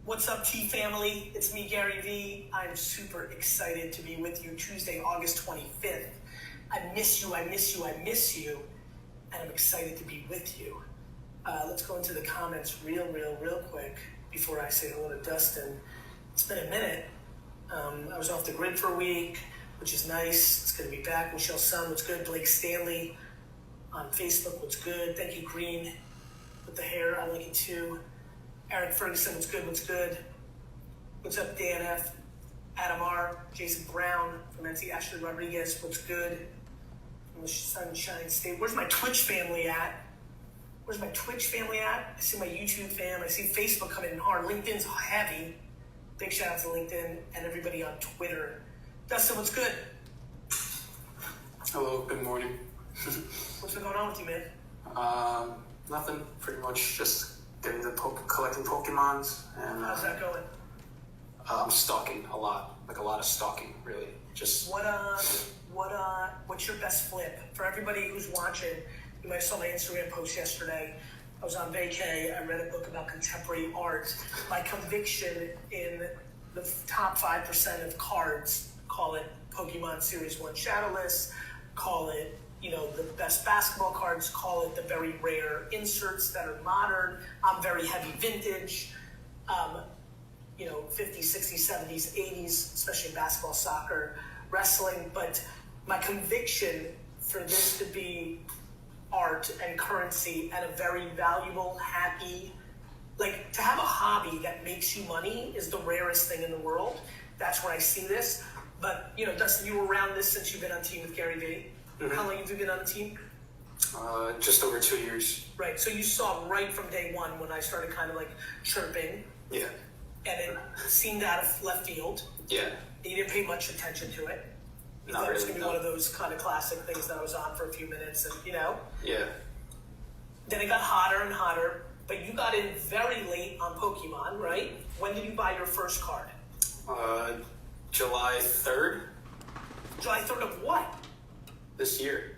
What's up, T family? It's me, Gary V. I'm super excited to be with you Tuesday, August 25th. I miss you, and I'm excited to be with you. Let's go into the comments real quick before I say hello to Dustin. It's been a minute. I was off the grid for a week, which is nice. It's good to be back. Michelle Sun, what's good? Blake Stanley on Facebook, what's good? Thank you, Green, with the hair. I like it too. Eric Ferguson, what's good? What's up, Dan F? Adam R, Jason Brown from NC, Ashley Rodriguez, what's good? From the Sunshine State. Where's my Twitch family at? I see my YouTube fam. I see Facebook coming in hard. LinkedIn's heavy. Big shout out to LinkedIn and everybody on Twitter. Dustin, what's good? Hello, good morning. What's been going on with you, man? Nothing. Pretty much just getting to collecting Pokemons. And how's that going? I'm stalking a lot. Like a lot of stalking, really. Just what's your best flip? For everybody who's watching, you might have saw my Instagram post yesterday. I was on vacay. I read a book about contemporary art. My conviction in the top 5% of cards, call it Pokemon Series 1 Shadowless, call it, the best basketball cards, call it the very rare inserts that are modern. I'm very heavy vintage, 50s, 60s, 70s, 80s, especially in basketball, soccer, wrestling. But my conviction for this to be art and currency and a very valuable, happy, to have a hobby that makes you money is the rarest thing in the world. That's where I see this. But, Dustin, you were around this since you've been on team with Gary Vee. Mm-hmm. How long have you been on the team? Just over 2 years. Right. So you saw right from day one when I started kind of chirping. Yeah. And it seemed out of left field. Yeah. And you didn't pay much attention to it. You Not thought it was really, going to be one of those kind of classic things that I was on for a few minutes and, Yeah. Then it got hotter and hotter. But you got in very late on Pokemon, right? When did you buy your first card? July 3rd. July 3rd of what? This year.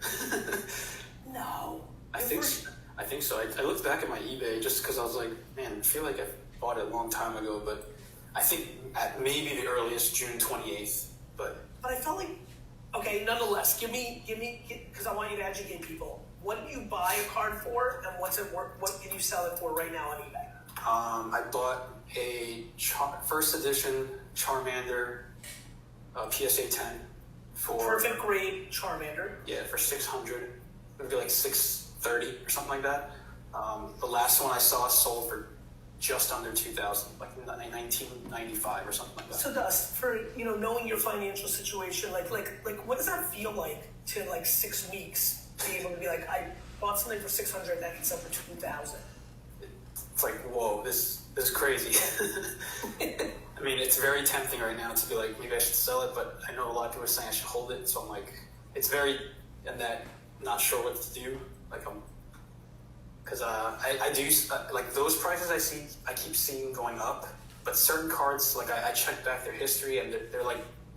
No. I think so. I looked back at my eBay just because I was like, man, I feel like I bought it a long time ago, but I think at maybe the earliest June 28th. But I felt like, okay, nonetheless, give me, because I want you to educate people. What do you buy a card for, and what's it worth? What can you sell it for right now on eBay? I bought a first edition Charmander PSA 10 for perfect grade Charmander. Yeah, for $600. Maybe $630 or something like that. The last one I saw sold for just under $2,000, like 1995 or something like that. So, Dust, for knowing your financial situation, like what does that feel like to 6 weeks be able to be like, I bought something for $600 that can sell for $2,000? It's like, whoa, this is crazy. I mean, it's very tempting right now to be like, maybe I should sell it, but I know a lot of people are saying I should hold it, so I'm like, it's very in that not sure what to do. Because I do those prices I keep seeing going up, but certain cards, I check back their history and they're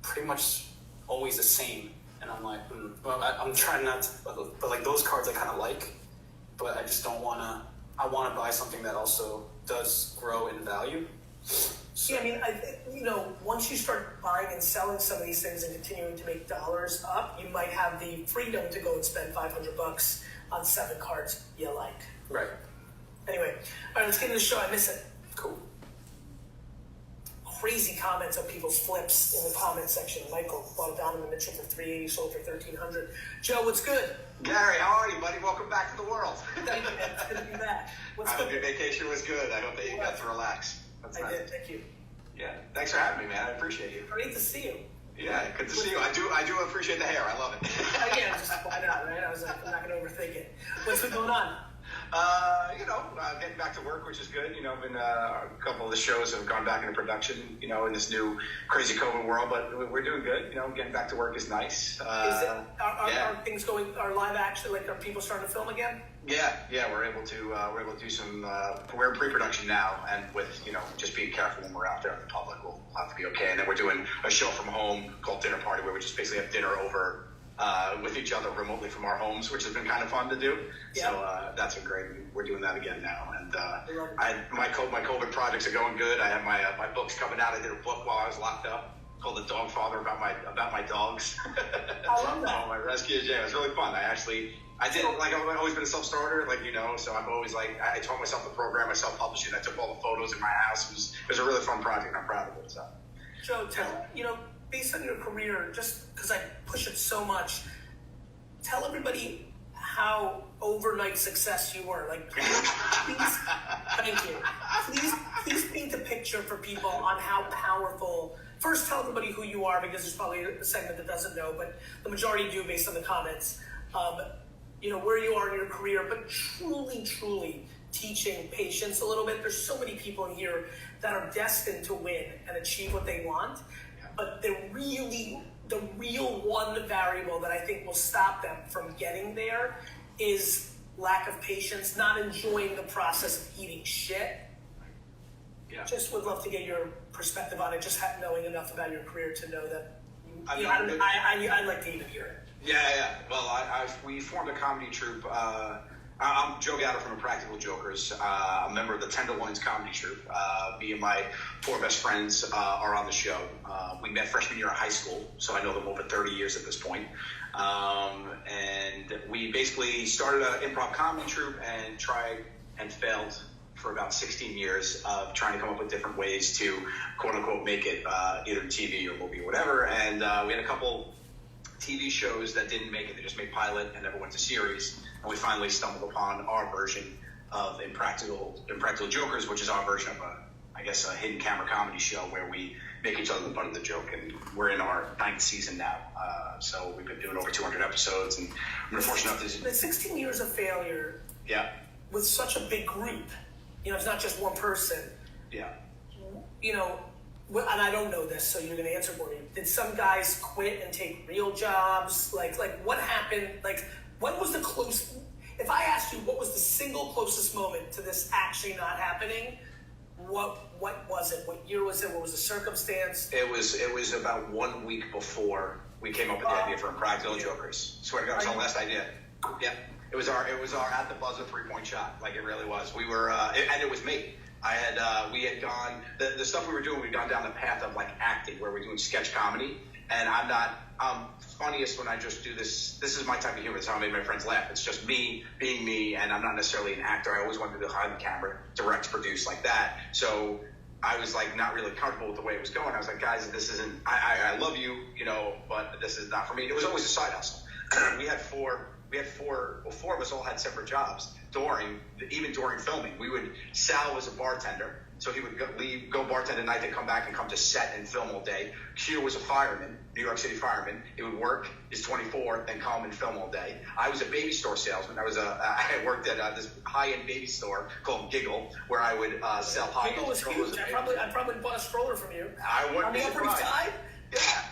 pretty much always the same, and I'm like, well, I'm trying not to, but those cards I kind of like, but I just don't want to. I want to buy something that also does grow in value. So. Yeah, I mean, once you start buying and selling some of these things and continuing to make dollars up, you might have the freedom to go and spend $500 on 7 cards you like. Right. Anyway, all right, let's get into the show. I miss it. Cool. Crazy comments on people's flips in the comment section. Michael bought a Donovan Mitchell for $380, sold for $1,300. Joe, what's good? Gary, how are you, buddy? Welcome back to the world. Thank you, man. It's good to be back. I hope your vacation was good. I hope that you got to relax. That's nice. I did. Thank you. Yeah. Thanks for having me, man. I appreciate you. Great to see you. Yeah, good to see you. I do appreciate the hair. I love it. Again, just why not, right? I was like, I'm not going to overthink it. What's been going on? Getting back to work, which is good. Been a couple of the shows have gone back into production, in this new crazy COVID world, but we're doing good. Getting back to work is nice. Are things going, are live action, are people starting to film again? Yeah, we're able to do some, we're in pre-production now, and with, just being careful when we're out there in the public, we'll have to be okay. And then we're doing a show from home called Dinner Party, where we just basically have dinner over with each other remotely from our homes, which has been kind of fun to do. Yeah. So that's been great. We're doing that again now, and my COVID projects are going good. I have my books coming out. I did a book while I was locked up called The Dog Father about my dogs. I love that. My rescues. Yeah, it was really fun. I did like I've always been a self-starter, like so I'm always like I taught myself the program, I self-published it. I took all the photos in my house. It was a really fun project. I'm proud of it. So, Joe, based on your career, just because I push it so much, tell everybody how overnight success you were. Like, please, thank you. Please paint a picture for people on how powerful. First, tell everybody who you are, because there's probably a segment that doesn't know, but the majority do based on the comments. Where you are in your career, but truly teaching patience a little bit. There's so many people in here that are destined to win and achieve what they want, but the real one variable that I think will stop them from getting there is lack of patience, not enjoying the process of eating shit. Yeah. Just would love to get your perspective on it, just knowing enough about your career to know that. I'd like to even hear it. Yeah. Well, we formed a comedy troupe. I'm Joe Gatter from Untitled Jokers, a member of the Tenderloins comedy troupe. Me and my 4 best friends are on the show. We met freshman year of high school, so I know them over 30 years at this point. And we basically started an improv comedy troupe and tried and failed for about 16 years of trying to come up with different ways to quote unquote make it either TV or movie or whatever. And we had a couple TV shows that didn't make it. They just made pilot and never went to series. And we finally stumbled upon our version of Impractical Jokers, which is our version of a hidden camera comedy show where we make each other the butt of the joke. And we're in our 9th season now. So we've been doing over 200 episodes, and we're fortunate enough to. The 16 years of failure. Yeah. With such a big group, it's not just one person. Yeah. And I don't know this, so you're going to answer for me. Did some guys quit and take real jobs? Like what happened? Like, what was the close? If I asked you what was the single closest moment to this actually not happening, what was it? What year was it? What was the circumstance? It was about 1 week before we came up with the idea for Impractical Jokers. Swear to God, it was our last idea. Yeah. It was our at the buzzer 3-point shot. Like, it really was. We were, and it was me. We had gone, the stuff we were doing, we'd gone down the path of like acting, where we're doing sketch comedy. And I'm funniest when I just do this. This is my type of humor. That's how I made my friends laugh. It's just me being me, and I'm not necessarily an actor. I always wanted to do behind the camera, direct, produce, like that. So I was like not really comfortable with the way it was going. I was like, guys, this isn't, I love you, but this is not for me. It was always a side hustle. We had four of us all had separate jobs even during filming. Sal was a bartender, so he would go bartend at night, then come back and come to set and film all day. Q was a fireman, New York City fireman. He would work his 24, then come and film all day. I was a baby store salesman. I worked at this high-end baby store called Giggle, where I would sell high-end Giggle was huge. I probably bought a stroller from you. I wouldn't be surprised. On the Upper East Side?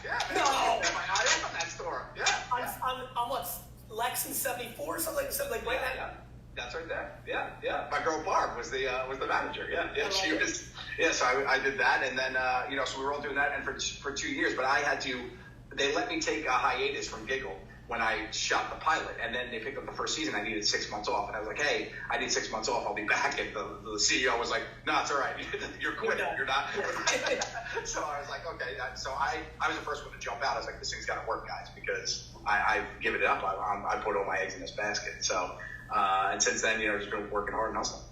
Yeah. No. I opened that store. Yeah. On what? Lex and 74 or something like right now. Yeah. That's right there. Yeah. My girl Barb was the manager. Yeah. She was. Yeah. So I did that, and then so we were all doing that, and for 2 years. But they let me take a hiatus from Giggle when I shot the pilot, and then they picked up the first season. I needed 6 months off, and I was like, hey, I need 6 months off. I'll be back. And the CEO was like, no, it's all right. You're quitting. You're not. So I was like, okay. So I was the first one to jump out. I was like, this thing's got to work, guys, because I've given it up. I put all my eggs in this basket. So. And since then, just been working hard and hustling.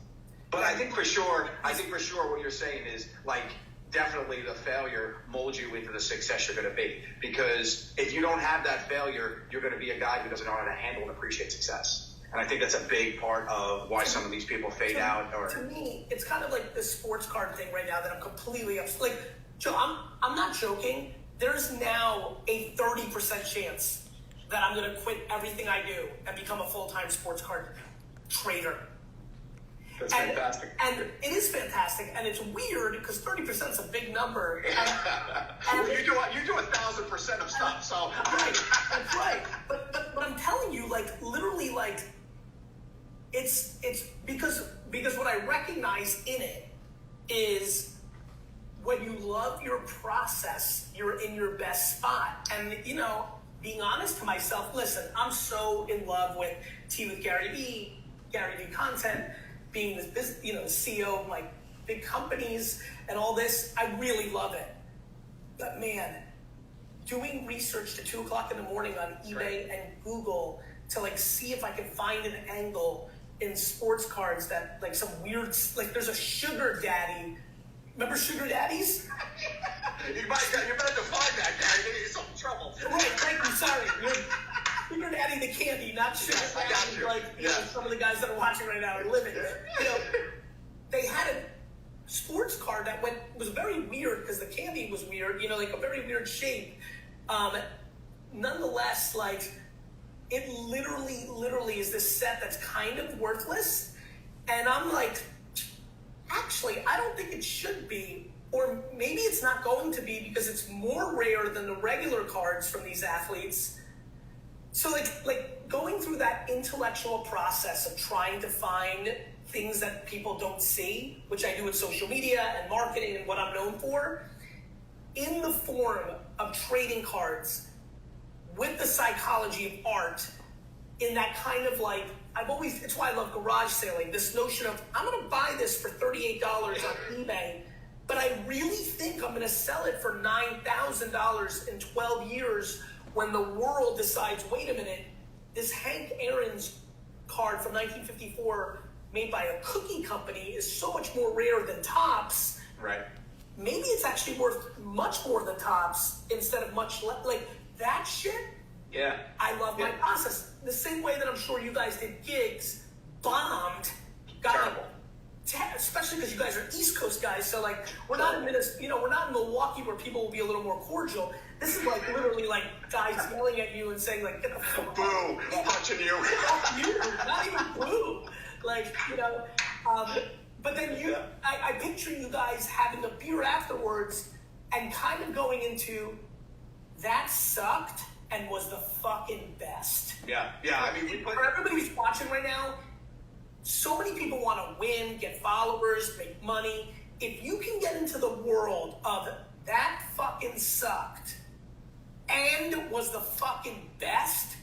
But I think for sure what you're saying is, like, definitely the failure molds you into the success you're going to be. Because if you don't have that failure, you're going to be a guy who doesn't know how to handle and appreciate success. And I think that's a big part of why some of these people fade out. To me, it's kind of like the sports card thing right now that I'm completely upset. Like, Joe, I'm not joking. There's now a 30% chance that I'm going to quit everything I do and become a full-time sports card trader. That's fantastic. And it is fantastic, and it's weird because 30% is a big number. Well, you do 1,000% of stuff, so right, that's right. But I'm telling you, like, literally, like, it's because what I recognize in it is when you love your process, you're in your best spot, and being honest to myself, listen, I'm so in love with Tea with Gary Vee content. being this, the CEO of like big companies and all this. I really love it. But man, doing research to 2 o'clock in the morning on eBay and Google to like see if I can find an angle in sports cards that like some weird, like there's a sugar daddy. Remember sugar daddies? You better define that, Gary. You're in some trouble. Right, thank you, sorry. Sugar daddy the candy, not sugar Yes, I got daddy you. like some of the guys that are watching right now are living. They had a sports card that was very weird because the candy was weird, like a very weird shape. Nonetheless, like it literally is this set that's kind of worthless. And I'm like, actually, I don't think it should be, or maybe it's not going to be because it's more rare than the regular cards from these athletes. So like going through that intellectual process of trying to find things that people don't see, which I do with social media and marketing and what I'm known for, in the form of trading cards with the psychology of art, in that kind of like, it's why I love garage selling, this notion of, I'm gonna buy this for $38 on eBay, but I really think I'm gonna sell it for $9,000 in 12 years when the world decides, wait a minute, this Hank Aaron's card from 1954 made by a cookie company is so much more rare than Topps. Right. Maybe it's actually worth much more than Topps instead of much less. Like that shit, Yeah. I love my process. The same way that I'm sure you guys did gigs, bombed, got Terrible. especially because you guys are East Coast guys. So like we're not in we're not in Milwaukee where people will be a little more cordial. This is like literally like guys yelling at you and saying like, get the fuck Boo! out. Punching you. Fuck you, not even boo. Like, but then I picture you guys having a beer afterwards and kind of going into, that sucked and was the fucking best. Yeah. I mean, For everybody who's watching right now, so many people want to win, get followers, make money. If you can get into the world of that fucking sucked and was the fucking best,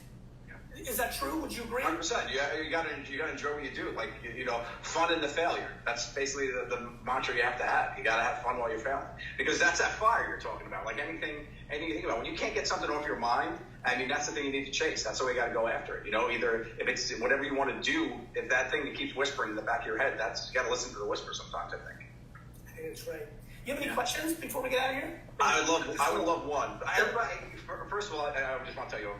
is that true? Would you agree? 100%. You gotta enjoy what you do. Like fun in the failure. That's basically the mantra you have to have. You gotta have fun while you're failing, because that's that fire you're talking about. Like anything you think about, when you can't get something off your mind, I mean, that's the thing you need to chase. That's the way you gotta go after it. Either if it's whatever you want to do, if that thing that keeps whispering in the back of your head, you gotta listen to the whisper sometimes. I think that's right. You have any questions before we get out of here? I would love one. First of all, I just want to tell you,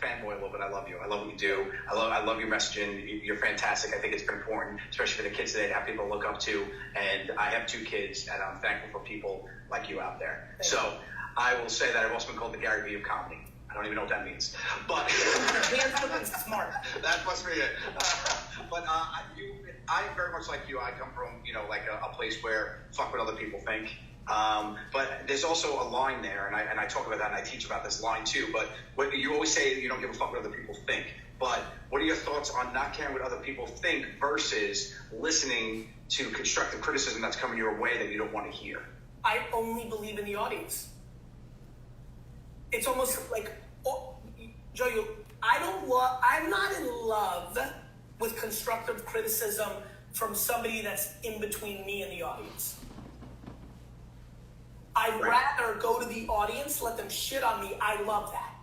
fanboy a little bit. I love you. I love what you do. I love your messaging. You're fantastic. I think it's been important, especially for the kids today, to have people to look up to. And I have 2 kids, and I'm thankful for people like you out there. So I will say that I've also been called the Gary Vee of comedy. I don't even know what that means, but smart. That must be it. But I very much like you. I come from like a place where fuck what other people think. But there's also a line there, and I talk about that, and I teach about this line too. But what you always say, you don't give a fuck what other people think. But what are your thoughts on not caring what other people think versus listening to constructive criticism that's coming your way that you don't want to hear? I only believe in the audience. It's almost like, Joe, I'm not in love with constructive criticism from somebody that's in between me and the audience. I'd rather go to the audience, let them shit on me. I love that.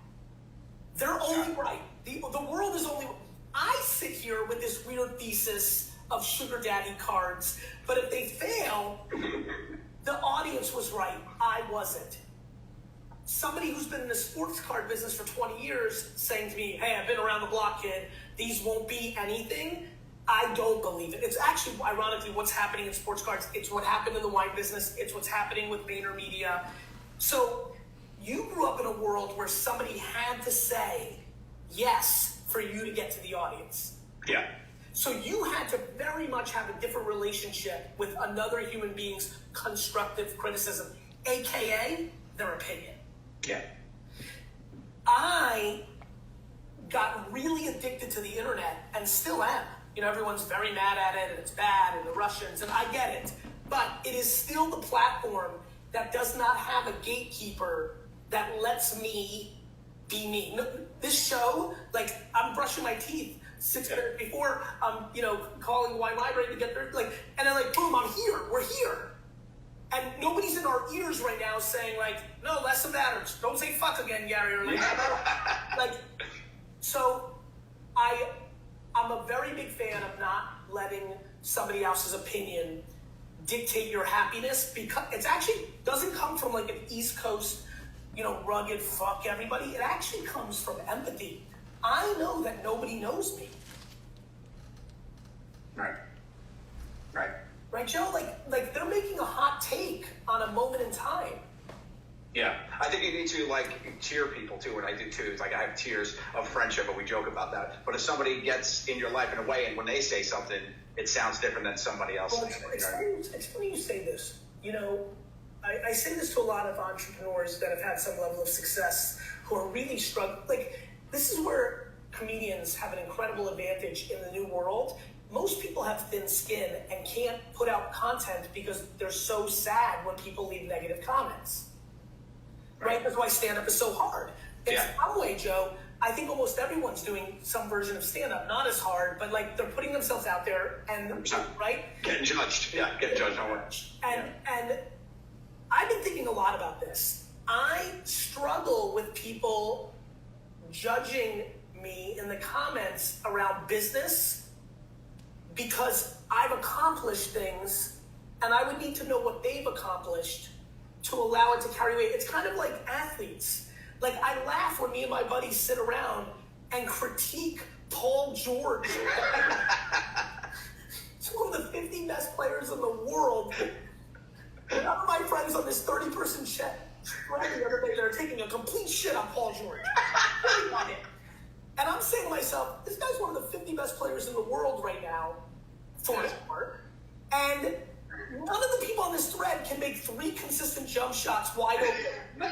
They're only right. The world is only... I sit here with this weird thesis of sugar daddy cards, but if they fail, the audience was right. I wasn't. Somebody who's been in the sports card business for 20 years saying to me, hey, I've been around the block, kid. These won't be anything. I don't believe it. It's actually, ironically, what's happening in sports cards. It's what happened in the wine business. It's what's happening with VaynerMedia. So you grew up in a world where somebody had to say yes for you to get to the audience. Yeah. So you had to very much have a different relationship with another human being's constructive criticism, AKA their opinion. Yeah. I got really addicted to the internet and still am. Everyone's very mad at it and it's bad and the Russians, and I get it. But it is still the platform that does not have a gatekeeper that lets me be me. This show, like, I'm brushing my teeth. 6 minutes before, calling Y Library to get there, and then boom, I'm here. We're here. And nobody's in our ears right now saying no, less of that, or don't say fuck again, Gary, or so I'm a very big fan of not letting somebody else's opinion dictate your happiness, because it actually doesn't come from an East Coast, rugged fuck everybody. It actually comes from empathy. I know that nobody knows me. Right. Right, Joe? They're making a hot take on a moment in time. Yeah, I think you need to cheer people too, and I do too. It's I have tears of friendship, and we joke about that. But if somebody gets in your life in a way, and when they say something, it sounds different than somebody else. Well, it's funny you say this. I say this to a lot of entrepreneurs that have had some level of success who are really struggling. This is where comedians have an incredible advantage in the new world. Most people have thin skin and can't put out content because they're so sad when people leave negative comments. Right? That's why stand-up is so hard. In some way, Joe, I think almost everyone's doing some version of stand-up. Not as hard, but they're putting themselves out there and, 100%. right? Getting judged. Yeah, getting judged on work. And I've been thinking a lot about this. I struggle with people judging me in the comments around business because I've accomplished things and I would need to know what they've accomplished to allow it to carry weight. It's kind of like athletes. I laugh when me and my buddies sit around and critique Paul George. He's one of the 50 best players in the world. None of my friends on this 30-person chat the other day, they're taking a complete shit on Paul George. And I'm saying to myself, this guy's one of the 50 best players in the world right now, for his part. And none of the people on this thread can make 3 consistent jump shots wide open.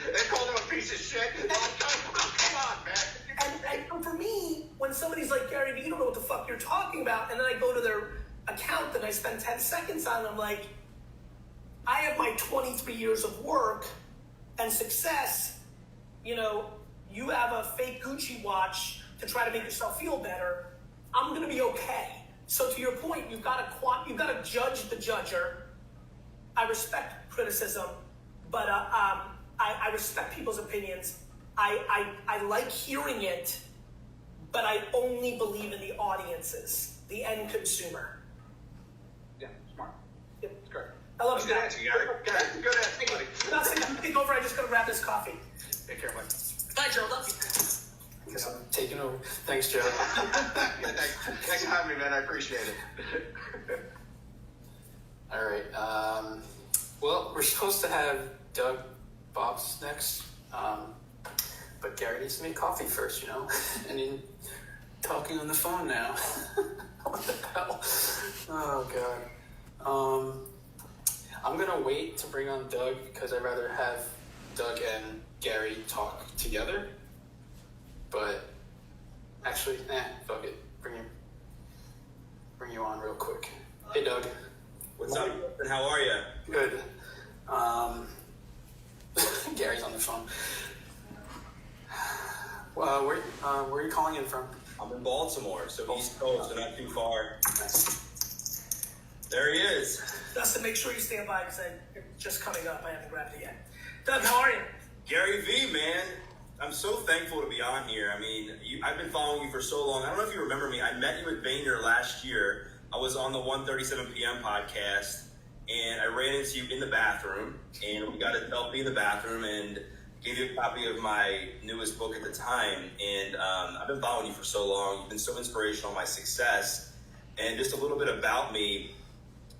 They called him a piece of shit. Come on, man. And for me, when somebody's like, Gary, you don't know what the fuck you're talking about, and then I go to their account that I spend 10 seconds on, I'm like, I have my 23 years of work and success. You have a fake Gucci watch to try to make yourself feel better. I'm going to be okay. So to your point, you've got to judge the judger. I respect criticism, but I respect people's opinions. I like hearing it, but I only believe in the audiences, the end consumer. Yeah, smart. Yep. It's great. I love you. Good answer, Gary. Good answer, buddy. Dustin, you take over. I just got to grab this coffee. Take care, buddy. Bye, Joe. Love you. I guess I'm taking over. Thanks, Joe. Thanks for having me, man. I appreciate it. All right. Well, we're supposed to have Doug Bob's next, but Gary needs to make coffee first, and he's talking on the phone now. What the hell? Oh, God. I'm going to wait to bring on Doug because I'd rather have Doug and Gary talk together. But actually, fuck it. Bring you on real quick. Hey, Doug. What's up, Dustin? How are you? Good. Gary's on the phone. Where are you calling in from? I'm in Baltimore, so East Coast, so not too far. Nice. There he is. Dustin, make sure you stand by because it's just coming up. I haven't grabbed it yet. Doug, how are you? Gary V, man. I'm so thankful to be on here. I mean, I've been following you for so long. I don't know if you remember me. I met you at Vayner last year. I was on the 1:37 p.m. podcast, and I ran into you in the bathroom, and we got a selfie in the bathroom, and gave you a copy of my newest book at the time. And I've been following you for so long. You've been so inspirational in my success. And just a little bit about me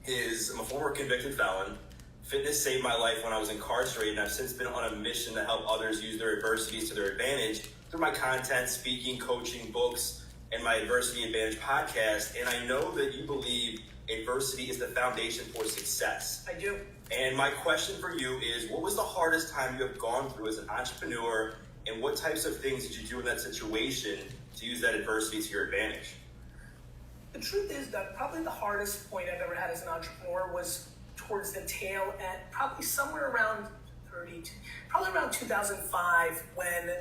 is I'm a former convicted felon. Fitness saved my life when I was incarcerated, and I've since been on a mission to help others use their adversities to their advantage through my content, speaking, coaching, books, and my Adversity Advantage podcast. And I know that you believe adversity is the foundation for success. I do. And my question for you is, what was the hardest time you have gone through as an entrepreneur, and what types of things did you do in that situation to use that adversity to your advantage? The truth is that probably the hardest point I've ever had as an entrepreneur was towards the tail end, probably somewhere around 2005, when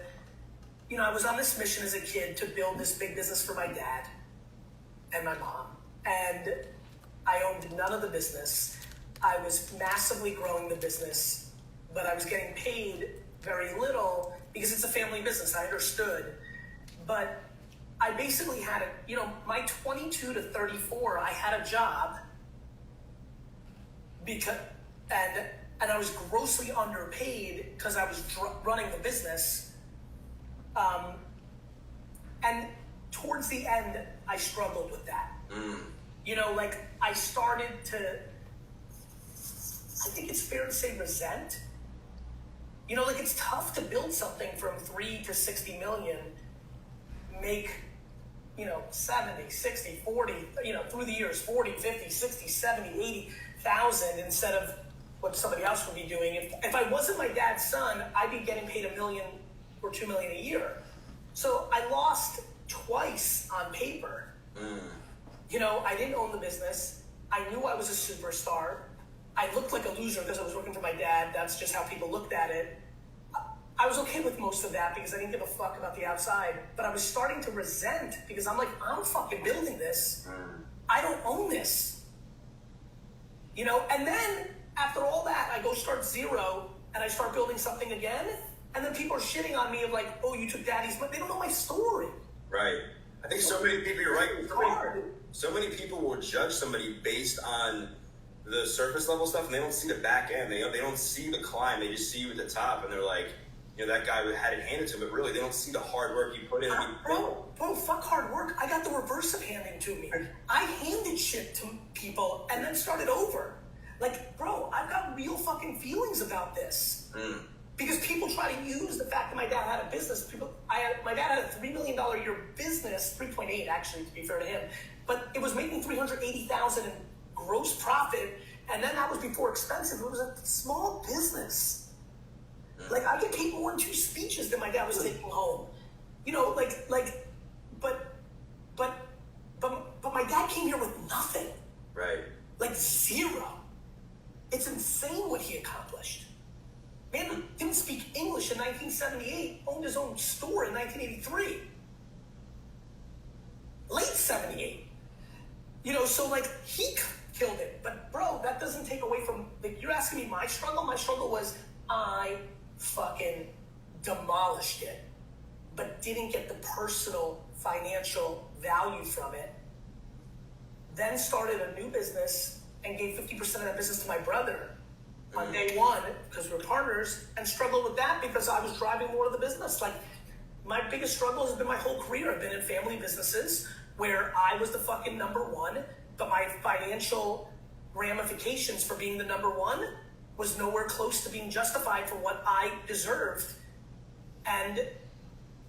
I was on this mission as a kid to build this big business for my dad and my mom. And I owned none of the business. I was massively growing the business, but I was getting paid very little because it's a family business. I understood. But I basically had my 22 to 34, I had a job and I was grossly underpaid because I was running the business. And towards the end, I struggled with that. I started to, I think it's fair to say, resent. It's tough to build something from 3 to 60 million, make, 70, 60, 40, through the years, 40, 50, 60, 70, 80,000 instead of what somebody else would be doing. If I wasn't my dad's son, I'd be getting paid $1 million or $2 million a year. So I lost twice on paper. I didn't own the business. I knew I was a superstar. I looked like a loser because I was working for my dad. That's just how people looked at it. I was okay with most of that because I didn't give a fuck about the outside. But I was starting to resent because I'm like, I'm fucking building this. I don't own this. And then after all that, I go start zero and I start building something again. And then people are shitting on me of like, oh, you took daddy's money. They don't know my story. Right. I think so many people, you're right. So many people will judge somebody based on the surface level stuff, and they don't see the back end. They don't see the climb. They just see you at the top, and they're like, that guy had it handed to him. But really, they don't see the hard work you put in. Bro, fuck hard work. I got the reverse of handing to me. I handed shit to people and then started over. Like, bro, I've got real fucking feelings about this. Because people try to use the fact that my dad had a business. My dad had a $3 million a year business, 3.8 actually, to be fair to him. But it was making $380,000 in gross profit, and then that was before expenses. It was a small business. Like, I get paid more in 2 speeches than my dad was taking home. But my dad came here with nothing. Right. Like zero. It's insane what he accomplished. Man didn't speak English in 1978, owned his own store in 1983. Late 78. So like he killed it. But bro, that doesn't take away from, like, you're asking me my struggle? My struggle was I fucking demolished it, but didn't get the personal financial value from it. Then started a new business and gave 50% of that business to my brother on day one because we're partners, and struggled with that because I was driving more of the business. Like, my biggest struggle has been my whole career. I've been in family businesses where I was the fucking number one, but my financial ramifications for being the number one was nowhere close to being justified for what I deserved. And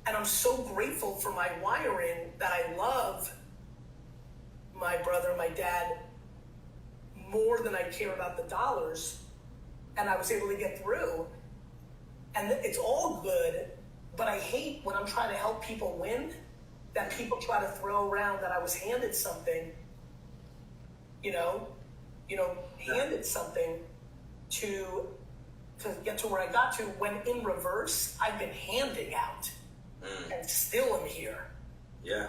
I'm so grateful for my wiring that I love my brother, my dad, more than I care about the dollars. And I was able to get through. And it's all good, but I hate when I'm trying to help people win, that people try to throw around that I was handed something, handed something to get to where I got to, when in reverse, I've been handing out and still am here. Yeah.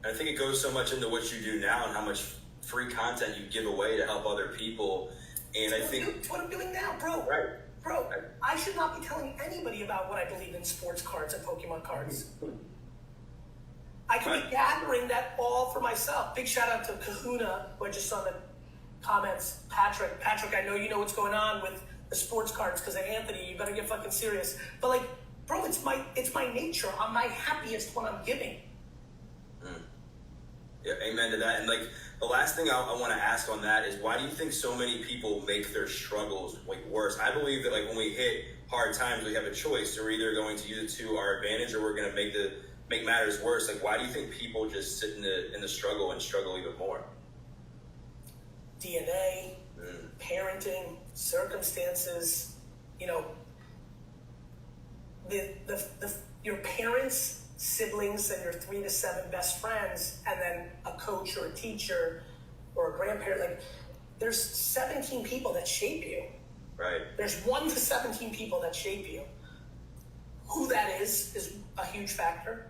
And I think it goes so much into what you do now and how much free content you give away to help other people. And I think it's what I'm doing now, bro. Right. Bro, I should not be telling anybody about what I believe in sports cards and Pokemon cards. I can be gathering that all for myself. Big shout out to Kahuna, who I just saw in the comments. Patrick, I know you know what's going on with the sports cards because of Anthony. You better get fucking serious. But like, bro, it's my nature. I'm my happiest when I'm giving. Yeah, amen to that. And like, the last thing I want to ask on that is, why do you think so many people make their struggles like worse? I believe that like when we hit hard times, we have a choice. We're either going to use it to our advantage, or we're going to make matters worse. Like, why do you think people just sit in the struggle and struggle even more? DNA, parenting, circumstances. Your parents, siblings, and your 3 to 7 best friends, and then a coach or a teacher or a grandparent. Like, there's 17 people that shape you. Right. There's 1 to 17 people that shape you. who that is a huge factor.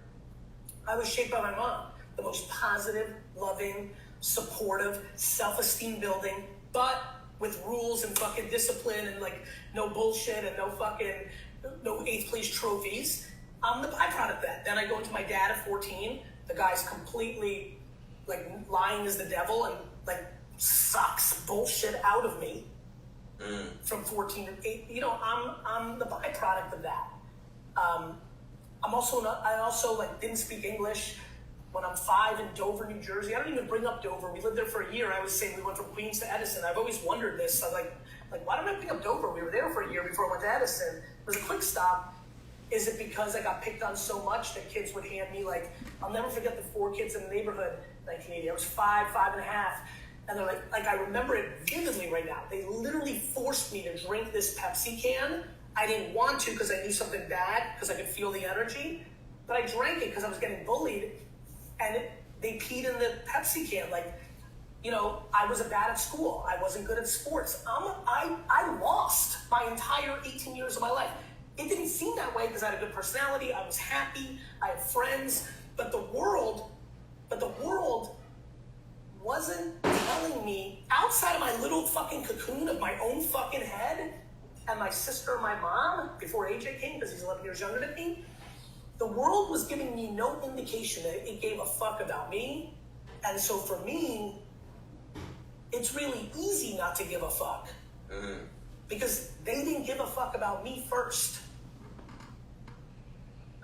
I was shaped by my mom, the most positive, loving, supportive, self-esteem building, but with rules and fucking discipline and like no bullshit and no 8th place trophies. I'm the byproduct of that. Then I go into my dad at 14. The guy's completely like lying as the devil and like sucks bullshit out of me from 14 to 8. You know, I'm the byproduct of that. I also like didn't speak English when I'm 5 in Dover, New Jersey. I don't even bring up Dover. We lived there for a year. I was saying we went from Queens to Edison. I've always wondered this. I was like, why don't I bring up Dover? We were there for a year before I went to Edison. It was a quick stop. Is it because I got picked on so much that kids would hand me like, I'll never forget the 4 kids in the neighborhood in 1980. I was 5 and a half. And they're like I remember it vividly right now. They literally forced me to drink this Pepsi can. I didn't want to because I knew something bad, because I could feel the energy. But I drank it because I was getting bullied. And they peed in the Pepsi can. Like, you know, I was bad at school. I wasn't good at sports. I lost my entire 18 years of my life. It didn't seem that way because I had a good personality. I was happy. I had friends. But the world wasn't telling me, outside of my little fucking cocoon of my own fucking head and my sister and my mom, before AJ came, because he's 11 years younger than me, the world was giving me no indication that it gave a fuck about me. And so for me, it's really easy not to give a fuck. Because they didn't give a fuck about me first.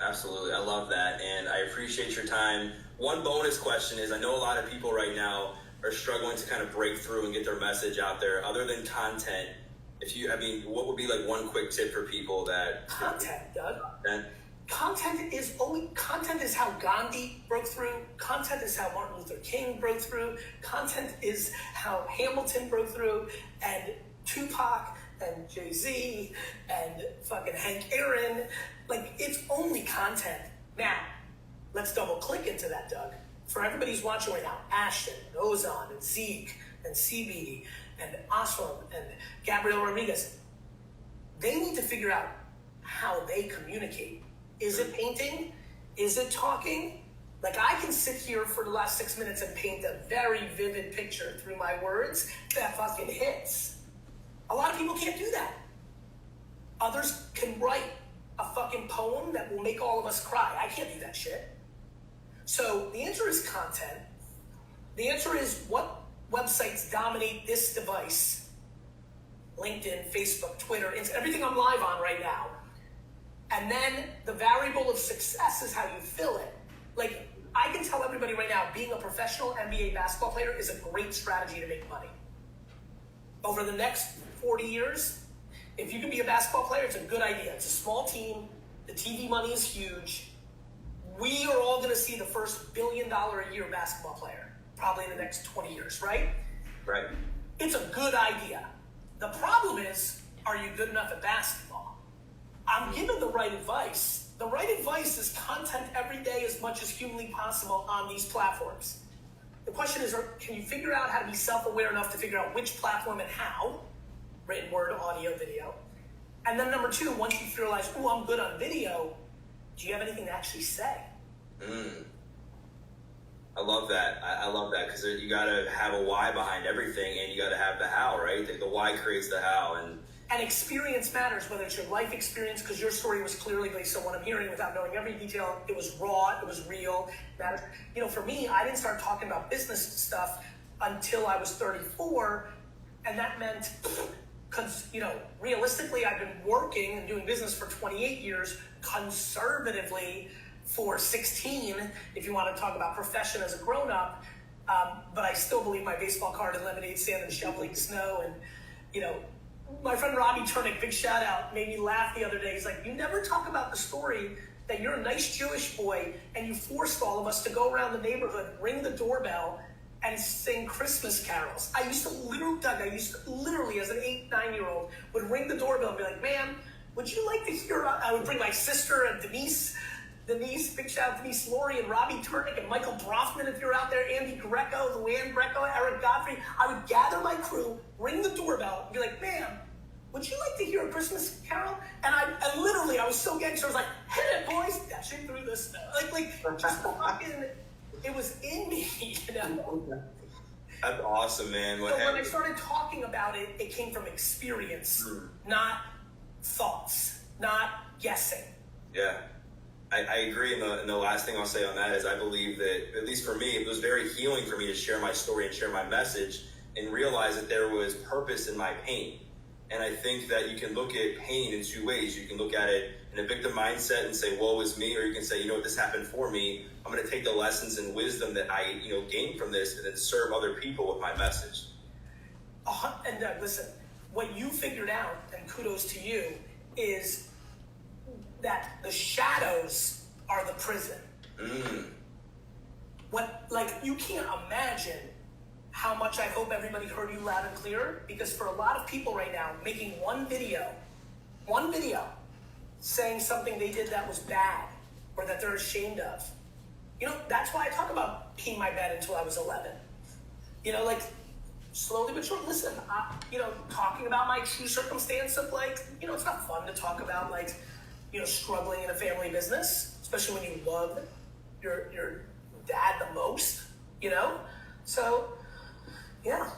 Absolutely. I love that. And I appreciate your time. One bonus question is, I know a lot of people right now are struggling to kind of break through and get their message out there. Other than content, what would be like one quick tip for people that... Content, Doug. Content is how Gandhi broke through. Content is how Martin Luther King broke through. Content is how Hamilton broke through, and Tupac and Jay-Z and fucking Hank Aaron. Like, it's only content. Now, let's double click into that, Doug. For everybody who's watching right now, Ashton, and Ozan, and Zeke, and CB, and Asram, and Gabriel Rodriguez, they need to figure out how they communicate. Is it painting? Is it talking? Like, I can sit here for the last 6 minutes and paint a very vivid picture through my words that fucking hits. A lot of people can't do that. Others can write a fucking poem that will make all of us cry. I can't do that shit. So the answer is content. The answer is what websites dominate this device. LinkedIn, Facebook, Twitter, everything I'm live on right now. And then the variable of success is how you fill it. Like, I can tell everybody right now, being a professional NBA basketball player is a great strategy to make money. Over the next 40 years, if you can be a basketball player, it's a good idea. It's a small team. The TV money is huge. We are all going to see the first $1 billion a year basketball player, probably in the next 20 years, right? Right. It's a good idea. The problem is, are you good enough at basketball? I'm given the right advice. The right advice is content every day as much as humanly possible on these platforms. The question is, can you figure out how to be self-aware enough to figure out which platform and how? Written word, audio, video. And then number 2, once you realize, oh, I'm good on video, do you have anything to actually say? I love that. I love that, because you got to have a why behind everything, and you got to have the how, right? The why creates the how. And experience matters, whether it's your life experience, because your story was clearly based on what I'm hearing without knowing every detail. It was raw, it was real. That, you know, for me, I didn't start talking about business stuff until I was 34, and that meant, because, you know, realistically, I've been working and doing business for 28 years, conservatively for 16, if you want to talk about profession as a grown-up, but I still believe my baseball card and lemonade stand and shoveling snow. And, you know, my friend Robbie Turnick, big shout out, made me laugh the other day. He's like, you never talk about the story that you're a nice Jewish boy and you forced all of us to go around the neighborhood, ring the doorbell, and sing Christmas carols. I used to literally, as an 8, 9-year-old, would ring the doorbell and be like, ma'am, would you like to hear, I would bring my sister and Denise, big shout out to Denise Laurie and Robbie Turnick and Michael Brofman, if you're out there, Andy Greco, Luann Greco, Eric Godfrey. I would gather my crew, ring the doorbell, and be like, ma'am, would you like to hear a Christmas carol? And I was so gangster, I was like, hit it, boys, dashing through the snow. Like just fucking, it was in me, you know? That's awesome, man. So when I started talking about it, it came from experience, not thoughts, not guessing. Yeah. I agree, and the last thing I'll say on that is I believe that, at least for me, it was very healing for me to share my story and share my message and realize that there was purpose in my pain. And I think that you can look at pain in two ways. You can look at it in a victim mindset and say, woe is me, or you can say, you know what, this happened for me. I'm going to take the lessons and wisdom that I, gained from this and then serve other people with my message. And listen, what you figured out, and kudos to you, is that the shadows are the prison. You can't imagine how much I hope everybody heard you loud and clear, because for a lot of people right now, making one video saying something they did that was bad or that they're ashamed of, that's why I talk about peeing my bed until I was 11. Slowly but surely, listen, talking about my true circumstance of it's not fun to talk about struggling in a family business, especially when you love your dad the most, So, yeah.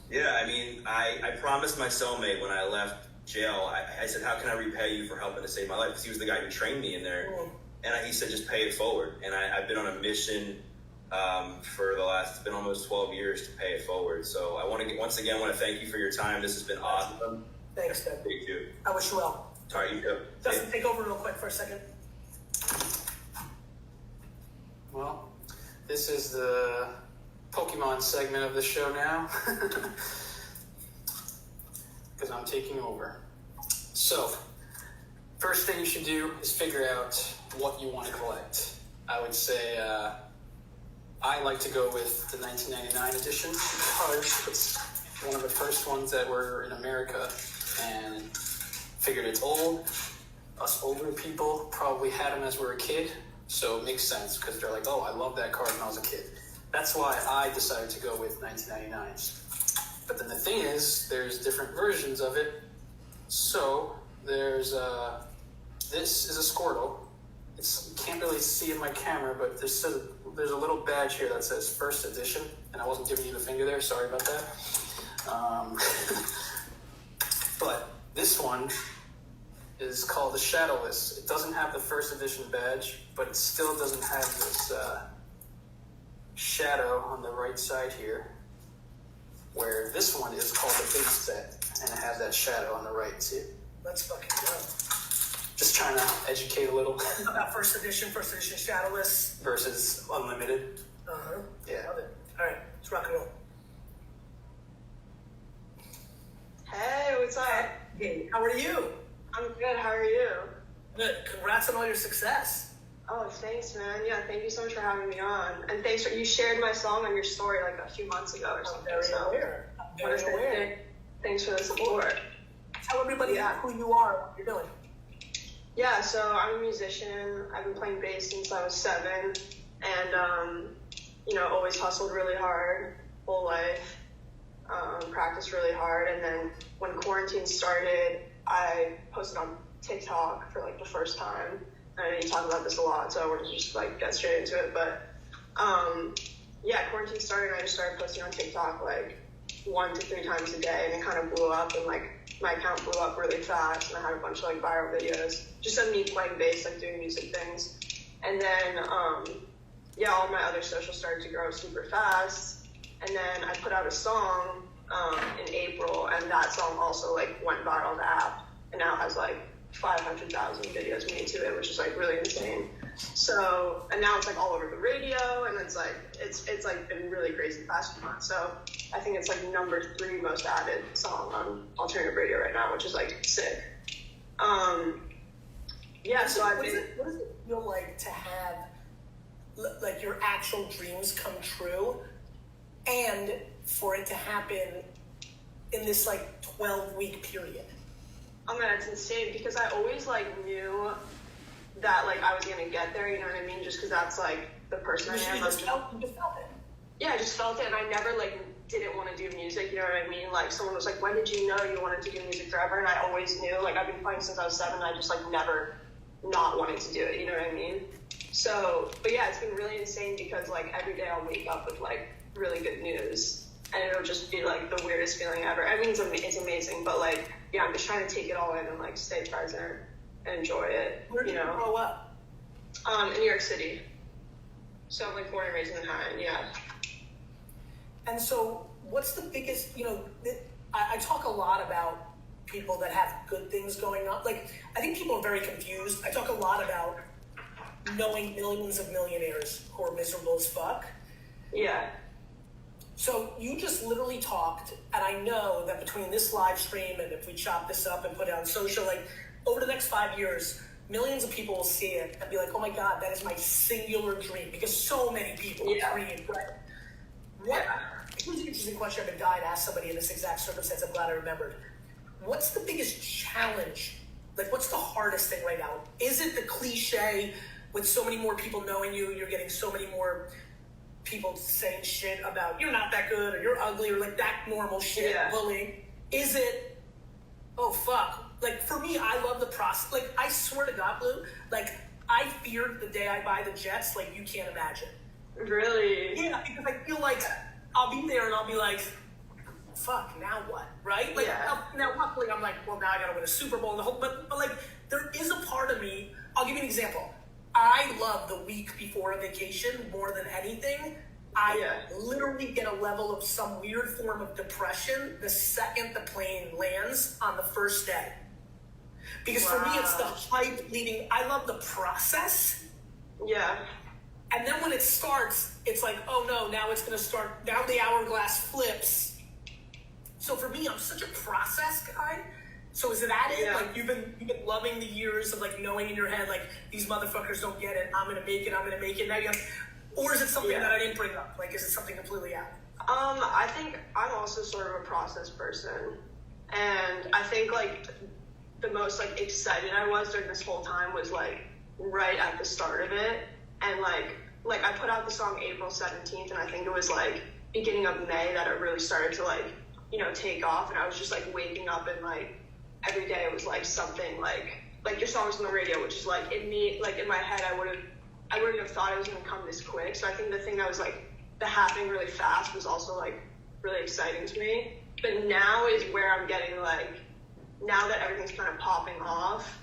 Yeah, I mean, I promised my cellmate when I left jail, I said, how can I repay you for helping to save my life? Because he was the guy who trained me in there. And he said, just pay it forward. And I've been on a mission for it's been almost 12 years to pay it forward. So I want to thank you for your time. This has been awesome. Thanks, Doug. Thank you. I wish you well. All right, you go. Dustin, take over real quick for a second. Well, this is the Pokemon segment of the show now. Because I'm taking over. So, first thing you should do is figure out what you want to collect. I would say I like to go with the 1999 edition because it's one of the first ones that were in America, and figured it's old. Us older people probably had them as we were a kid, so it makes sense because they're like, oh, I love that card when I was a kid. That's why I decided to go with 1999s. But then the thing is, there's different versions of it. So there's this is a Squirtle. You can't really see in my camera, but there's a little badge here that says First Edition, and I wasn't giving you the finger there. Sorry about that. But this one is called the Shadowless. It doesn't have the First Edition badge, but it still doesn't have this shadow on the right side here, where this one is called the base set, and it has that shadow on the right. See it? Let's fucking go. Just trying to educate a little. About First Edition Shadowless. Versus Unlimited. Uh-huh. Yeah. Love it. All right, let's rock and roll. Hey, what's up? Hey, how are you? I'm good. How are you? Good. Congrats on all your success. Oh, thanks, man. Yeah, thank you so much for having me on. And thanks you shared my song on your story like a few months ago or something. I'm very aware. Thanks for the support. Tell everybody who you are and what you're doing. Yeah, so I'm a musician. I've been playing bass since I was 7, and always hustled really hard, whole life. Practiced really hard, and then when quarantine started, I posted on TikTok for the first time. I know you talk about this a lot, so I want to just get straight into it. But quarantine started, and I just started posting on TikTok 1 to 3 times a day, and it kind of blew up, and my account blew up really fast, and I had a bunch of viral videos just of me playing bass, doing music things. And then all my other socials started to grow super fast. And then I put out a song in April, and that song also went viral on the app, and now has 500,000 videos made to it, which is really insane. So, and now it's all over the radio, and it's been really crazy the past few months. So I think it's number 3 most added song on alternative radio right now, which is sick. So what does it feel like to have your actual dreams come true, and for it to happen in this 12-week period? Oh man, it's insane because I always knew that I was gonna get there. You know what I mean? Just because that's the person I am. You just felt it. Yeah, I just felt it, and I never didn't want to do music. You know what I mean? Someone was when did you know you wanted to do music forever? And I always knew. I've been playing since I was 7. And I just never not wanting to do it, you know what I mean? So, but yeah, it's been really insane because like every day I'll wake up with like really good news, and it'll just be like the weirdest feeling ever. I mean, it's amazing, but like, yeah, I'm just trying to take it all in and like stay present and enjoy it. Where did you grow up? In New York City. So I'm like born and raised in Manhattan, yeah. And so, what's the biggest, I talk a lot about people that have good things going on. Like, I think people are very confused. I talk a lot about knowing millions of millionaires who are miserable as fuck. Yeah. So you just literally talked, and I know that between this live stream and if we chop this up and put it on social, like over the next 5 years, millions of people will see it and be like, oh my God, that is my singular dream, because so many people dream, right? Here's an interesting question I've been dying to ask somebody in this exact circumstance. I'm glad I remembered. What's the biggest challenge? Like, what's the hardest thing right now? Is it the cliche with so many more people knowing you, you're getting so many more people saying shit about you're not that good or you're ugly or like that normal shit, bullying? Is it, oh fuck, like for me, I love the process. Like, I swear to God, Blue, like I feared the day I buy the Jets like you can't imagine. Really? Yeah, because I feel like I'll be there and I'll be like, fuck, now what, right? Like, now luckily I'm like, well, now I gotta win a Super Bowl and the whole, but like, there is a part of me, I'll give you an example. I love the week before a vacation more than anything. I literally get a level of some weird form of depression the second the plane lands on the first day. Because for me, it's the hype leading, I love the process. Yeah. And then when it starts, it's like, oh no, now it's gonna start, now the hourglass flips. So for me, I'm such a process guy. So is it that it? Like you've been loving the years of like knowing in your head, like these motherfuckers don't get it, I'm gonna make it, now you have, or is it something that I didn't bring up? Like, is it something completely out? I think I'm also sort of a process person. And I think like the most like excited I was during this whole time was like right at the start of it. And like I put out the song April 17th, and I think it was like beginning of May that it really started to like, take off. And I was just like waking up and like every day it was like something like your songs on the radio, which is like in my head I wouldn't have thought it was gonna come this quick. So I think the thing that was like the happening really fast was also like really exciting to me. But now is where I'm getting like, now that everything's kind of popping off,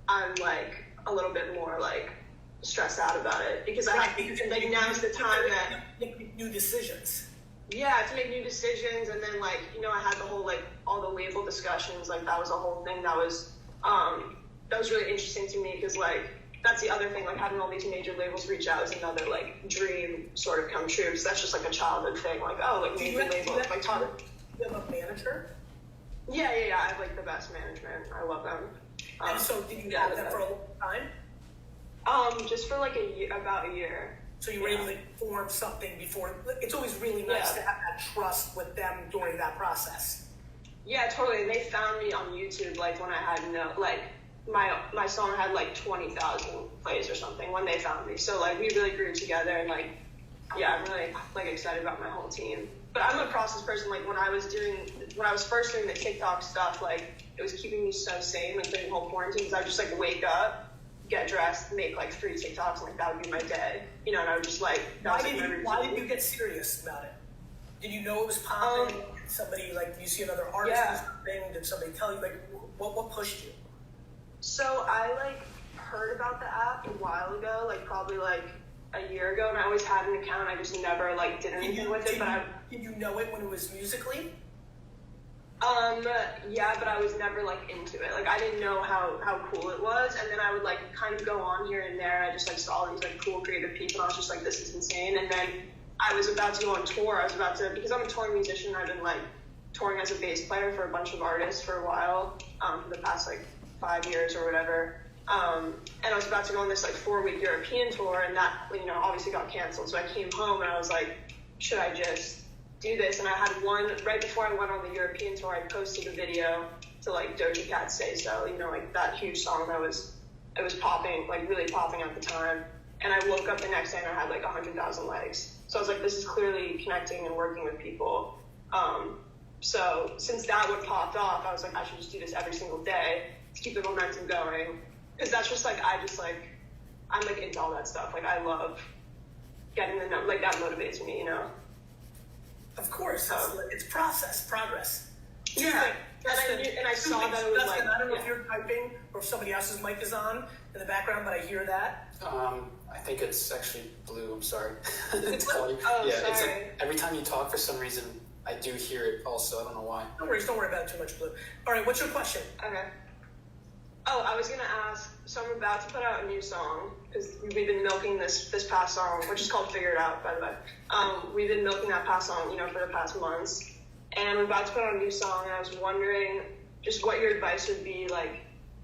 I'm like a little bit more like stressed out about it because like now's the time that make new decisions. Yeah, I have to make new decisions, and then like I had the whole like all the label discussions, like that was a whole thing that was really interesting to me because like that's the other thing, like having all these major labels reach out is another like dream sort of come true, because that's just like a childhood thing, like major label like talk. You have a manager? Yeah, I have like the best management. I love them. And so did you have them for a long time? Just for like about a year. So you were able to form something before. It's always really nice to have that trust with them during that process. Yeah, totally. And they found me on YouTube like when I had my song had like 20,000 plays or something when they found me. So like we really grew together, and like I'm really like excited about my whole team. But I'm a process person. Like when I was first doing the TikTok stuff, like it was keeping me so sane like during the whole quarantine, because I would just like wake up, get dressed, make like 3 TikToks, and like that would be my day, and I would just like. Why did you get serious about it? Did you know it was popping? Somebody like, you see another artist or something? Did somebody tell you, like what pushed you? So I like heard about the app a while ago, like probably like a year ago, and I always had an account. I just never like did anything with it. Did you know it when it was Musically? Yeah, but I was never like into it. Like I didn't know how cool it was, and then I would like kind of go on here and there. I just like saw these like cool creative people, and I was just like, this is insane. And then I was about to go on tour. Because I'm a touring musician, I've been like touring as a bass player for a bunch of artists for a while, for the past like 5 years or whatever. And I was about to go on this like 4-week European tour, and that obviously got canceled. So I came home and I was like, should I just do this? And I had one right before I went on the European tour. I posted a video to like Doja Cat's Say So, like that huge song that was popping, like really popping at the time. And I woke up the next day and I had like 100,000 likes. So I was like, this is clearly connecting and working with people. So since that one popped off, I was like, I should just do this every single day to keep the momentum going. because that's just like I'm like into all that stuff. Like I love getting the number, like that motivates me, you know. Of course, it's progress. Yeah, Dustin, and I saw that it was Dustin, like, I don't know if you're typing or if somebody else's mic is on in the background, but I hear that. I think it's actually blue. I'm sorry. It's Sorry. Oh, yeah, sorry. It's like every time you talk, for some reason, I do hear it. Also, I don't know why. Don't worry about it too much, Blue. All right, what's your question? Okay. Oh, I was gonna ask. So I'm about to put out a new song because we've been milking this past song, which is called "Figure It Out," by the way. We've been milking that past song, you know, for the past months, and we're about to put out a new song. And I was wondering just what your advice would be, like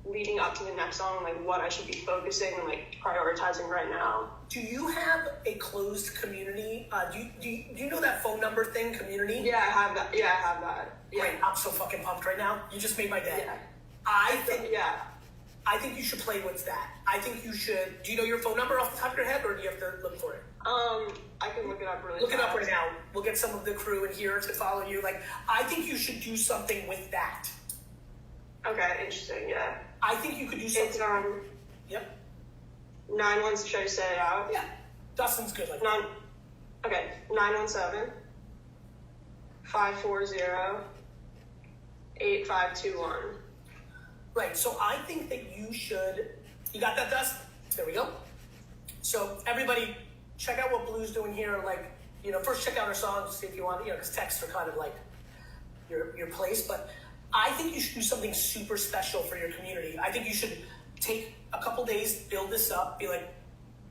leading up to the next song, like what I should be focusing and like prioritizing right now. Do you have a closed community? Do you know that phone number thing, community? Yeah, I have that. Yeah, I have that. Yeah. Great, I'm so fucking pumped right now. You just made my day. Yeah. I think you should play with that. I think you should. Do you know your phone number off the top of your head, or do you have to look for it? I can look it up really Look it fast. up right now. We'll get some of the crew in here to follow you. Like, I think you should do something with that. Okay, interesting. Yeah. I think you could do It's something. Yep. 917. Should I say it out? Yeah. Dustin's good like that. 917 540 8521. Right. So I think that you should. You got that, Dust? There we go. So everybody, check out what Blue's doing here. Like, you know, first check out her songs, see if you want. You know, because texts are kind of like your place, but I think you should do something super special for your community. I think you should take a couple days, build this up, be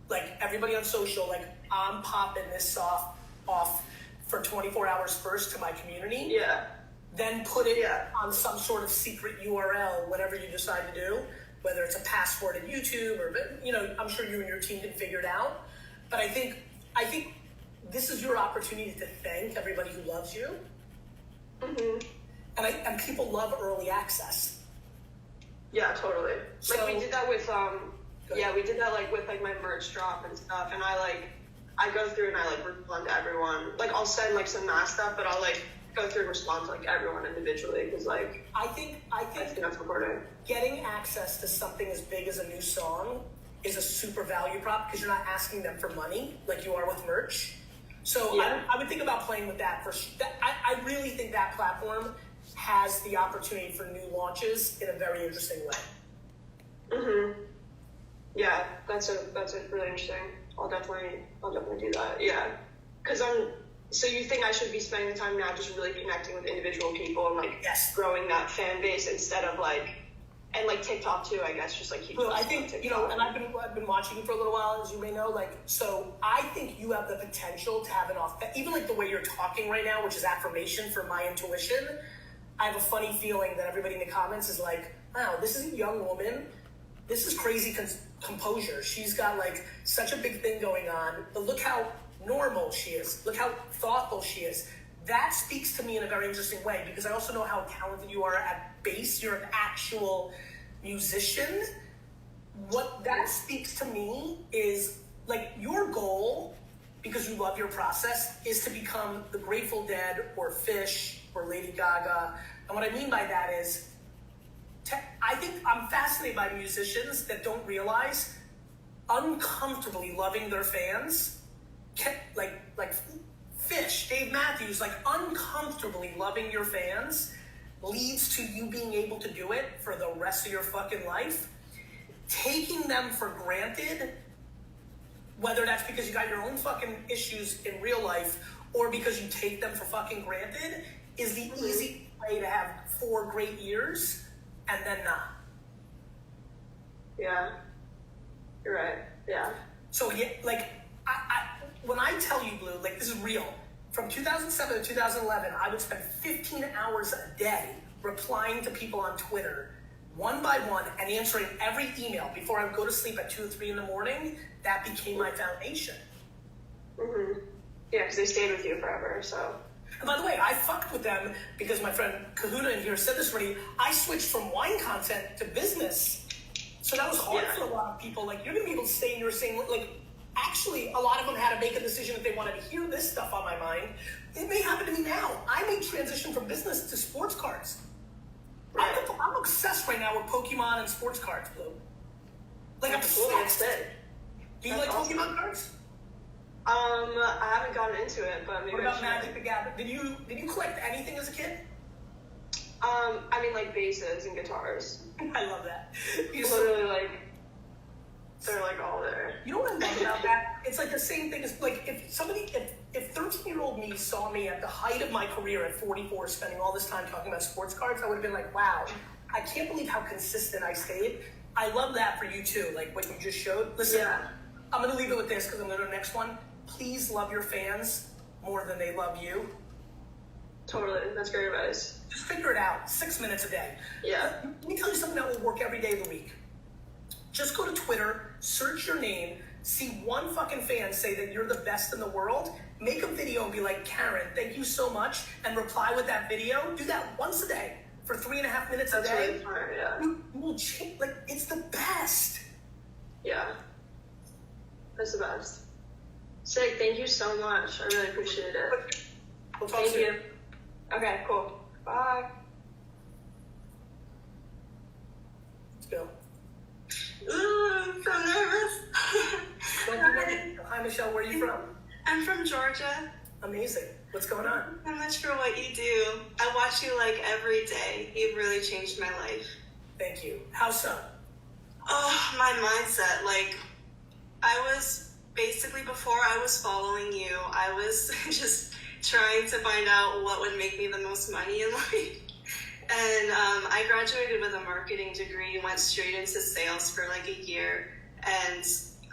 like everybody on social, like I'm popping this off for 24 hours first to my community. Yeah. Then put it on some sort of secret URL, whatever you decide to do, whether it's a password at YouTube or, you know, I'm sure you and your team can figure it out. But I think this is your opportunity to thank everybody who loves you. Mm-hmm. And people love early access. Yeah, totally. So- Like we did that with Good. yeah, we did that like with like my merch drop and stuff, and I go through and I like respond to everyone. Like I'll send like some mass stuff, but I'll like go through and respond to like everyone individually because like I think I think that's important. getting access to something as big as a new song is a super value prop because you're not asking them for money like you are with merch. So Yeah. I would think about playing with that first. I really think that platform has the opportunity for new launches in a very interesting way. Mhm. Yeah, that's a really interesting. I'll definitely do that. Yeah, because So you think I should be spending the time now just really connecting with individual people and like Yes. growing that fan base instead of like, and like TikTok too, I guess, just like keep. Well, I posting on think, you know, TikTok. and I've been watching you for a little while, as you may know, like, so I think you have the potential to have even like the way you're talking right now, which is affirmation for my intuition. I have a funny feeling that everybody in the comments is like, wow, this is a young woman. This is crazy composure. She's got like such a big thing going on, but look how normal she is. Look how thoughtful she is. That speaks to me in a very interesting way because I also know how talented you are at bass. You're an actual musician. What that speaks to me is like your goal, because you love your process, is to become the Grateful Dead or Fish or Lady Gaga. And what I mean by that is, I think I'm fascinated by musicians that don't realize uncomfortably loving their fans, like Fish, Dave Matthews, like uncomfortably loving your fans leads to you being able to do it for the rest of your fucking life. Taking them for granted, whether that's because you got your own fucking issues in real life or because you take them for fucking granted, is the easy way to have 4 great years and then not. Yeah, you're right. Yeah. So yeah, like when I tell you, Blue, like this is real. From 2007 to 2011, I would spend 15 hours a day replying to people on Twitter, one by one, and answering every email before I would go to sleep at 2 or 3 in the morning. That became my foundation. Mhm. Yeah, because they stayed with you forever. So. And by the way, I fucked with them because my friend Kahuna in here said this already. I switched from wine content to business. So that was hard for a lot of people. Like, you're going to be able to stay in your same, like, actually, a lot of them had to make a decision if they wanted to hear this stuff on my mind. It may happen to me now. I may transition from business to sports cards. Right. I'm obsessed right now with Pokemon and sports cards, Blue. Like It's sick. Do you That's like awesome. Pokemon cards? I haven't gotten into it, but maybe What I about should. Magic the Gathering? Did you collect anything as a kid? I mean, like basses and guitars. I love that. Literally, like, they're like all there. You know what I love about that? It's like the same thing as like if 13-year-old me saw me at the height of my career at 44 spending all this time talking about sports cards, I would have been like, wow, I can't believe how consistent I stayed. I love that for you too, like what you just showed. Listen, Yeah. I'm gonna leave it with this because I'm gonna go to the next one. Please love your fans more than they love you. Totally. That's great advice. Just figure it out. 6 minutes a day. Yeah. Let me tell you something that will work every day of the week. Just go to Twitter, search your name, see one fucking fan say that you're the best in the world, make a video and be like, Karen, thank you so much, and reply with that video. Do that once a day for 3.5 minutes a That's day. really smart, yeah. You will change, like, it's the best. Yeah. That's the best. Sick, thank you so much. I really appreciate it. We'll talk Thank soon. you. Okay, cool. Bye. Let's go. Ooh, I'm so nervous. Don't be nervous. Hi, Michelle, where are you from? I'm from Georgia. Amazing. What's going on? I'm not sure what you do. I watch you like every day. You've really changed my life. Thank you. How so? Oh, my mindset. Like, I was basically, before I was following you, I was just trying to find out what would make me the most money in life. And I graduated with a marketing degree, went straight into sales for like a year. And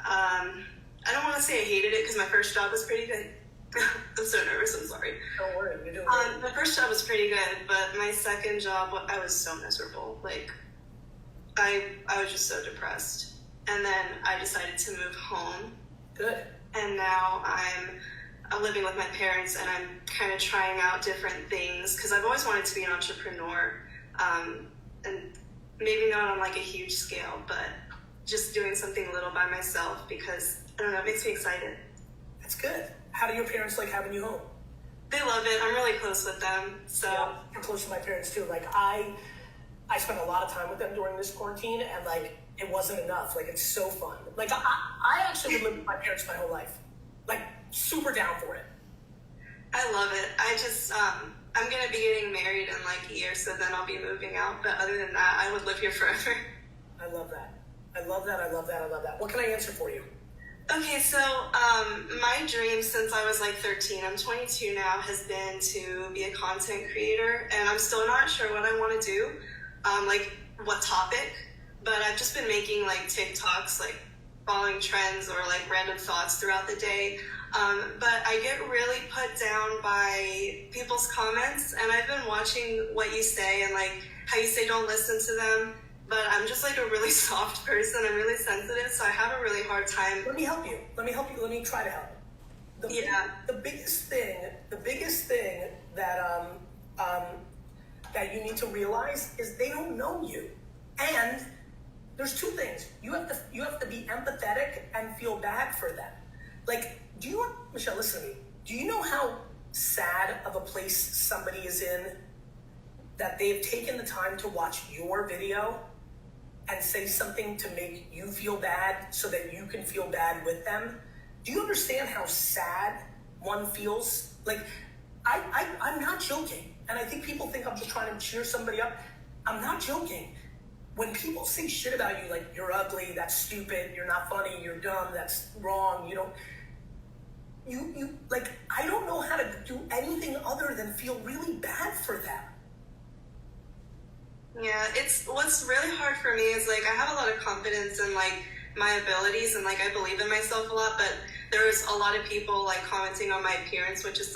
I don't want to say I hated it because my first job was pretty good. I'm so nervous, I'm sorry. Don't worry, you're doing great. My first job was pretty good, but my second job, I was so miserable. Like, I was just so depressed. And then I decided to move home. Good. And now I'm living with my parents, and I'm kind of trying out different things because I've always wanted to be an entrepreneur, and maybe not on like a huge scale, but just doing something little by myself because, I don't know, it makes me excited. That's good. How do your parents like having you home? They love it. I'm really close with them. So Yeah, I'm close to my parents too. Like I spent a lot of time with them during this quarantine, and like it wasn't enough. Like it's so fun. Like I actually would live with my parents my whole life. Like super down for it. I love it. I just, I'm going to be getting married in like a year, so then I'll be moving out. But other than that, I would live here forever. I love that. I love that. I love that. I love that. What can I answer for you? Okay, so my dream since I was like 13, I'm 22 now, has been to be a content creator. And I'm still not sure what I want to do, like what topic. But I've just been making like TikToks, like following trends or like random thoughts throughout the day. But I get really put down by people's comments, and I've been watching what you say and like how you say don't listen to them. But I'm just like a really soft person. I'm really sensitive, so I have a really hard time. Let me help you. Let me try to help. The biggest thing that that you need to realize is they don't know you. And there's two things. You have to be empathetic and feel bad for them. Like, Michelle, listen to me. Do you know how sad of a place somebody is in that they've taken the time to watch your video and say something to make you feel bad so that you can feel bad with them? Do you understand how sad one feels? Like, I'm not joking. And I think people think I'm just trying to cheer somebody up. I'm not joking. When people say shit about you, like, you're ugly, that's stupid, you're not funny, you're dumb, that's wrong, like, I don't know how to do anything other than feel really bad for them. Yeah, what's really hard for me is like I have a lot of confidence in like my abilities and like I believe in myself a lot, but there's a lot of people like commenting on my appearance, which is